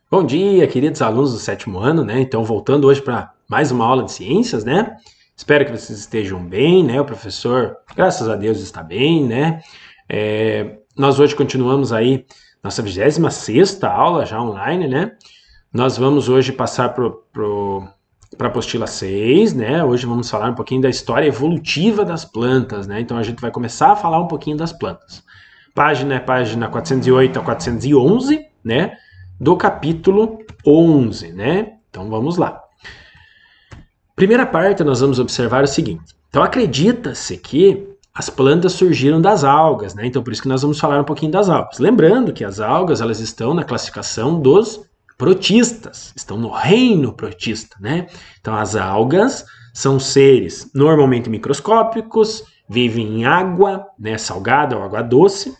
Bom dia, queridos alunos do sétimo ano, né? Então, voltando hoje para mais uma aula de ciências, né? Espero que vocês estejam bem, né? O professor, graças a Deus, está bem, né? Nós hoje continuamos aí nossa 26ª aula já online, né? Nós vamos hoje passar para a apostila 6, né? Hoje vamos falar um pouquinho da história evolutiva das plantas, né? Então, a gente vai começar a falar um pouquinho das plantas. Página é página 408 a 411, né? Do capítulo 11, né? Então vamos lá. Primeira parte, nós vamos observar o seguinte. Então acredita-se que as plantas surgiram das algas, né? Então por isso que nós vamos falar um pouquinho das algas. Lembrando que as algas, elas estão na classificação dos protistas, estão no reino protista, né? Então as algas são seres normalmente microscópicos, vivem em água, né, salgada ou água doce,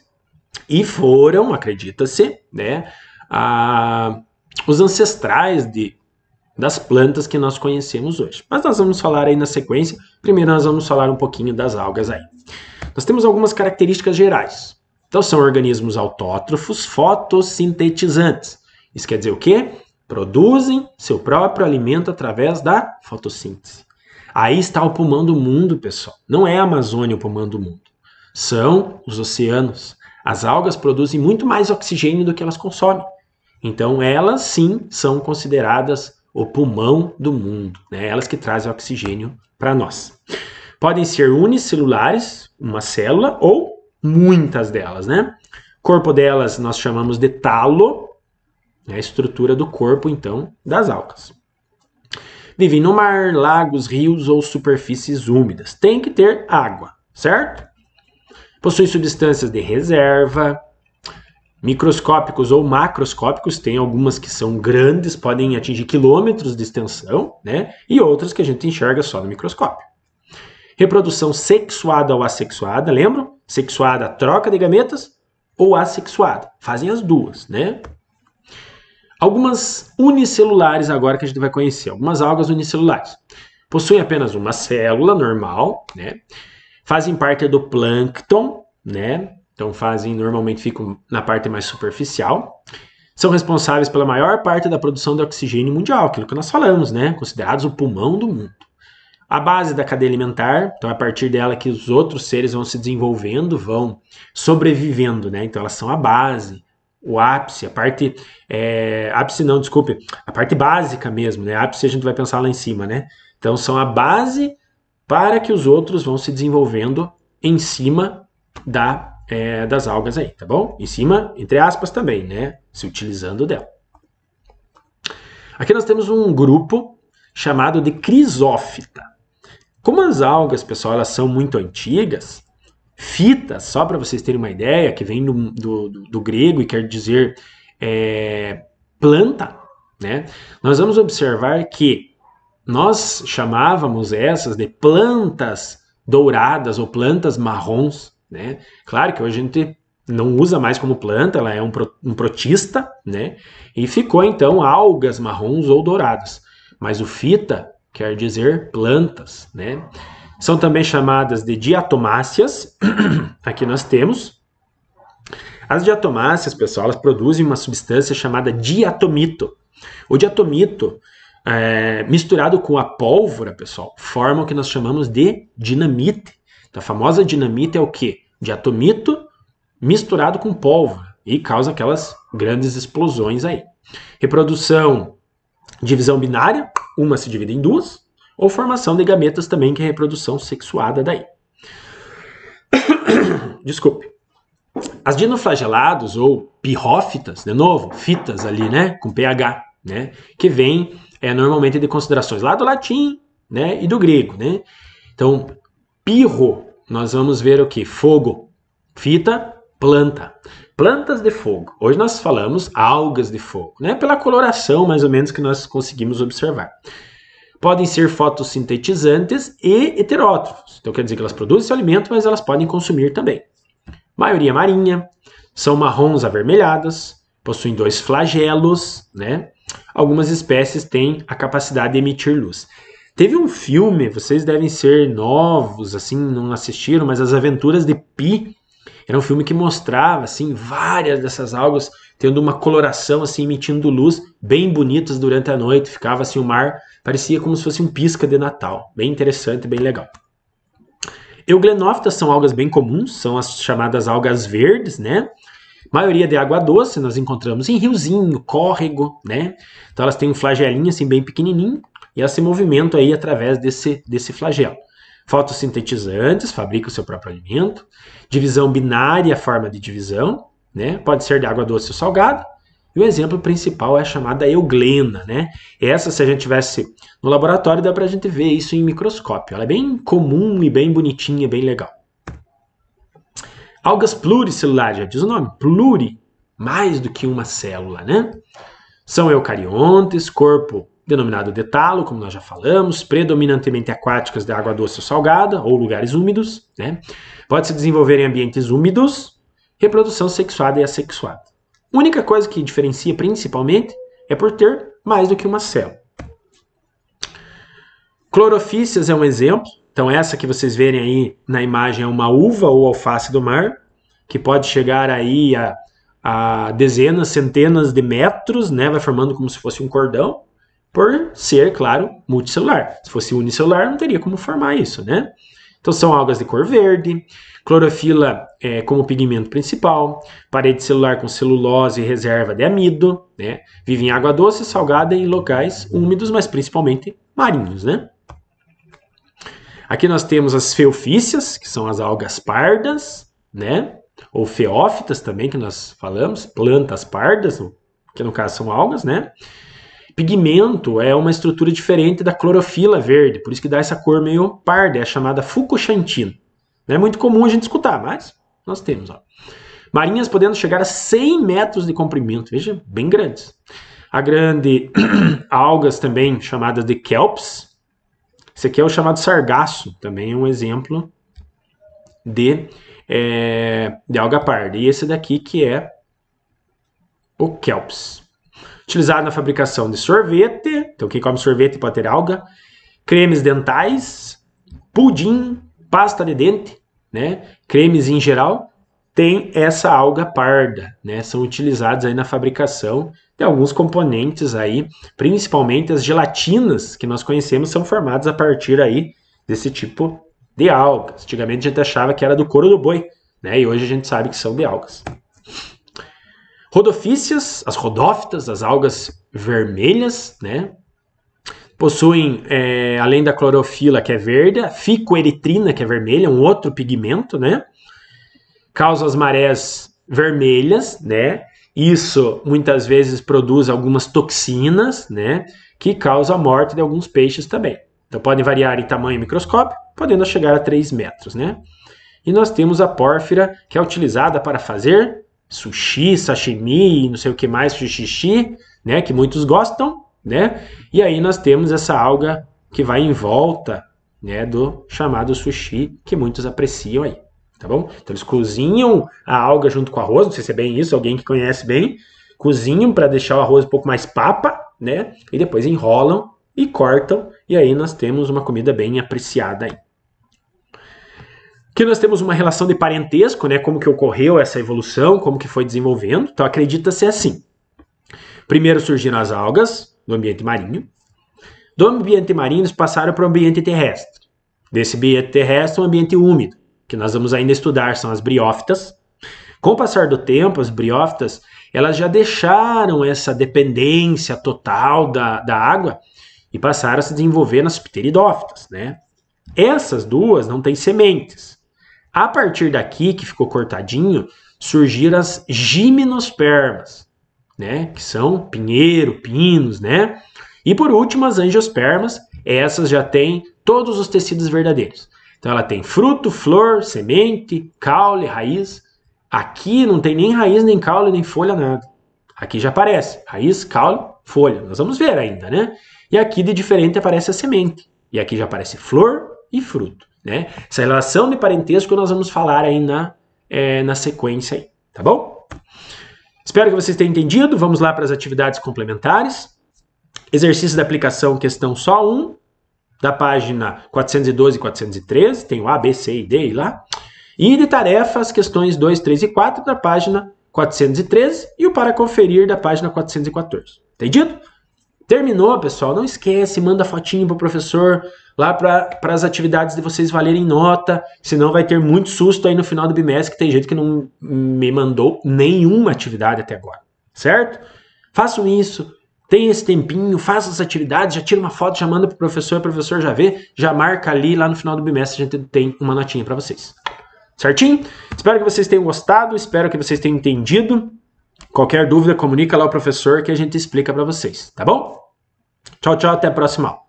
e foram, acredita-se, né, os ancestrais das plantas que nós conhecemos hoje. Mas nós vamos falar aí na sequência. Primeiro nós vamos falar um pouquinho das algas aí. Nós temos algumas características gerais. Então são organismos autótrofos fotossintetizantes. Isso quer dizer o quê? Produzem seu próprio alimento através da fotossíntese. Aí está o pulmão do mundo, pessoal. Não é a Amazônia o pulmão do mundo. São os oceanos. As algas produzem muito mais oxigênio do que elas consomem. Então, elas sim são consideradas o pulmão do mundo, né? Elas que trazem oxigênio para nós. Podem ser unicelulares, uma célula, ou muitas delas, né? Corpo delas nós chamamos de talo, né? A estrutura do corpo, então, das algas. Vivem no mar, lagos, rios ou superfícies úmidas. Tem que ter água, certo? Possui substâncias de reserva, microscópicos ou macroscópicos, tem algumas que são grandes, podem atingir quilômetros de extensão, né? E outras que a gente enxerga só no microscópio. Reprodução sexuada ou assexuada, lembram? Sexuada, troca de gametas, ou assexuada, fazem as duas, né? Algumas unicelulares agora que a gente vai conhecer, algumas algas unicelulares. Possuem apenas uma célula normal, né? Fazem parte do plâncton, né? Então normalmente ficam na parte mais superficial. São responsáveis pela maior parte da produção de oxigênio mundial, aquilo que nós falamos, né? Considerados o pulmão do mundo. A base da cadeia alimentar, então é a partir dela que os outros seres vão se desenvolvendo, vão sobrevivendo, né? Então elas são a base, o ápice, a parte... ápice não, desculpe, a parte básica mesmo, né? Ápice a gente vai pensar lá em cima, né? Então são a base para que os outros vão se desenvolvendo em cima das algas aí, tá bom? Em cima, entre aspas também, né? Se utilizando dela. Aqui nós temos um grupo chamado de crisófita. Como as algas, pessoal, elas são muito antigas, fita, só para vocês terem uma ideia, que vem do grego e quer dizer planta, né? Nós vamos observar que nós chamávamos essas de plantas douradas ou plantas marrons, né? Claro que hoje a gente não usa mais como planta, ela é um protista, né? E ficou então algas marrons ou douradas. Mas o fita quer dizer plantas, né? São também chamadas de diatomáceas. Aqui nós temos. As diatomáceas, pessoal, elas produzem uma substância chamada diatomito. O diatomito, misturado com a pólvora, pessoal, forma o que nós chamamos de dinamite. Então, a famosa dinamite é o quê? Diatomito misturado com pólvora e causa aquelas grandes explosões aí. Reprodução, divisão binária, uma se divide em duas, ou formação de gametas também, que é a reprodução sexuada daí. Desculpe. As dinoflagelados ou pirrófitas, de novo, fitas ali, né, com pH, né, que vem normalmente de considerações lá do latim, né, e do grego, né. Então, pirro, nós vamos ver o que? Fogo. Fita, planta. Plantas de fogo. Hoje nós falamos algas de fogo, né, pela coloração mais ou menos que nós conseguimos observar. Podem ser fotossintetizantes e heterótrofos. Então quer dizer que elas produzem seu alimento, mas elas podem consumir também. Maioria marinha, são marrons avermelhadas, possuem 2 flagelos, né? Algumas espécies têm a capacidade de emitir luz. Teve um filme, vocês devem ser novos, assim, não assistiram, mas As Aventuras de Pi. Era um filme que mostrava, assim, várias dessas algas tendo uma coloração, assim, emitindo luz, bem bonitas durante a noite. Ficava, assim, o mar parecia como se fosse um pisca de Natal. Bem interessante, bem legal. Euglenófitas são algas bem comuns, são as chamadas algas verdes, né? Maioria de água doce, nós encontramos em riozinho, córrego, né? Então elas têm um flagelinho assim bem pequenininho e elas se movimentam aí através desse flagelo. Fotossintetizantes, fabricam o seu próprio alimento. Divisão binária, forma de divisão, né? Pode ser de água doce ou salgada. E o exemplo principal é a chamada euglena, né? Essa, se a gente tivesse no laboratório, dá pra gente ver isso em microscópio. Ela é bem comum e bem bonitinha, bem legal. Algas pluricelulares, já diz o nome, pluri, mais do que uma célula, né? São eucariontes, corpo denominado de talo, como nós já falamos, predominantemente aquáticas de água doce ou salgada, ou lugares úmidos, né? Pode se desenvolver em ambientes úmidos, reprodução sexuada e assexuada. A única coisa que diferencia principalmente é por ter mais do que uma célula. Clorofícias é um exemplo. Então essa que vocês verem aí na imagem é uma uva ou alface do mar, que pode chegar aí a dezenas, centenas de metros, né? Vai formando como se fosse um cordão, por ser, claro, multicelular. Se fosse unicelular, não teria como formar isso, né? Então são algas de cor verde, clorofila como pigmento principal, parede celular com celulose e reserva de amido, né? Vive em água doce, salgada e em locais úmidos, mas principalmente marinhos, né? Aqui nós temos as feofícias, que são as algas pardas, né? Ou feófitas também, que nós falamos, plantas pardas, que no caso são algas, né? Pigmento é uma estrutura diferente da clorofila verde, por isso que dá essa cor meio parda, é a chamada fucoxantina. Não é muito comum a gente escutar, mas nós temos. Ó. Marinhas podendo chegar a 100 metros de comprimento, veja, bem grandes. A grande algas também chamadas de kelps. Esse aqui é o chamado sargaço, também é um exemplo de alga parda. E esse daqui que é o kelps. Utilizado na fabricação de sorvete, então quem come sorvete pode ter alga, cremes dentais, pudim, pasta de dente, né? Cremes em geral, tem essa alga parda, né? São utilizados aí na fabricação de alguns componentes aí, principalmente as gelatinas que nós conhecemos são formadas a partir aí desse tipo de algas. Antigamente a gente achava que era do couro do boi, né? E hoje a gente sabe que são de algas. Rodofícias, as rodófitas, as algas vermelhas, né? Possuem, além da clorofila, que é verde, a ficoeritrina, que é vermelha, um outro pigmento, né? Causa as marés vermelhas, né? Isso muitas vezes produz algumas toxinas, né? Que causam a morte de alguns peixes também. Então podem variar em tamanho microscópio, podendo chegar a 3 metros, né? E nós temos a pórfira, que é utilizada para fazer sushi, sashimi, não sei o que mais, xixi, né, que muitos gostam, né? E aí nós temos essa alga que vai em volta, né, do chamado sushi, que muitos apreciam aí, tá bom? Então eles cozinham a alga junto com o arroz, não sei se é bem isso, alguém que conhece bem, cozinham para deixar o arroz um pouco mais papa, né? E depois enrolam e cortam, e aí nós temos uma comida bem apreciada aí. Aqui nós temos uma relação de parentesco, né? Como que ocorreu essa evolução, como que foi desenvolvendo. Então acredita-se assim. Primeiro surgiram as algas do ambiente marinho. Do ambiente marinho eles passaram para o ambiente terrestre. Desse ambiente terrestre, um ambiente úmido, que nós vamos ainda estudar, são as briófitas. Com o passar do tempo, as briófitas, elas já deixaram essa dependência total da água e passaram a se desenvolver nas pteridófitas, né? Essas duas não têm sementes. A partir daqui, que ficou cortadinho, surgiram as gimnospermas, né? Que são pinheiro, pinos, né? E por último, as angiospermas, essas já têm todos os tecidos verdadeiros. Então ela tem fruto, flor, semente, caule, raiz. Aqui não tem nem raiz, nem caule, nem folha, nada. Aqui já aparece raiz, caule, folha. Nós vamos ver ainda, né? E aqui de diferente aparece a semente. E aqui já aparece flor e fruto, né? Essa relação de parentesco nós vamos falar aí na sequência aí, tá bom? Espero que vocês tenham entendido. Vamos lá para as atividades complementares. Exercício da aplicação, questão só 1, da página 412 e 413, tem o A, B, C e D lá. E de tarefas, questões 2, 3 e 4 da página 413 e o para conferir da página 414. Entendido? Terminou, pessoal? Não esquece, manda fotinho pro professor lá para as atividades de vocês valerem nota, senão vai ter muito susto aí no final do bimestre, que tem gente que não me mandou nenhuma atividade até agora, certo? Façam isso, tenha esse tempinho, faça as atividades, já tira uma foto, já manda pro professor, o professor já vê, já marca ali, lá no final do bimestre a gente tem uma notinha para vocês. Certinho? Espero que vocês tenham gostado, espero que vocês tenham entendido. Qualquer dúvida, comunica lá ao professor que a gente explica para vocês, tá bom? Tchau, tchau, até a próxima aula.